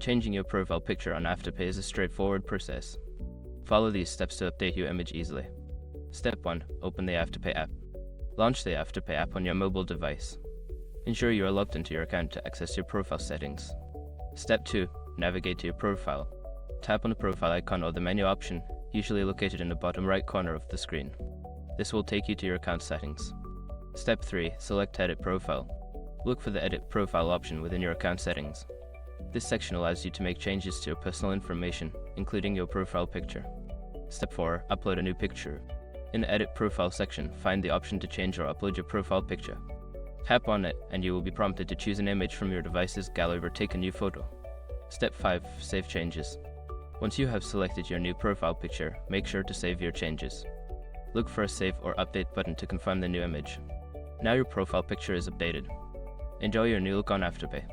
Changing your profile picture on Afterpay is a straightforward process. Follow these steps to update your image easily. Step 1. Open the Afterpay app. Launch the Afterpay app on your mobile device. Ensure you are logged into your account to access your profile settings. Step 2. Navigate to your profile. Tap on the profile icon or the menu option, usually located in the bottom right corner of the screen. This will take you to your account settings. Step 3. Select Edit Profile. Look for the Edit Profile option within your account settings. This section allows you to make changes to your personal information, including your profile picture. Step 4. Upload a new picture. In the Edit Profile section, find the option to change or upload your profile picture. Tap on it and you will be prompted to choose an image from your device's gallery or take a new photo. Step 5. Save changes. Once you have selected your new profile picture, make sure to save your changes. Look for a Save or Update button to confirm the new image. Now your profile picture is updated. Enjoy your new look on Afterpay.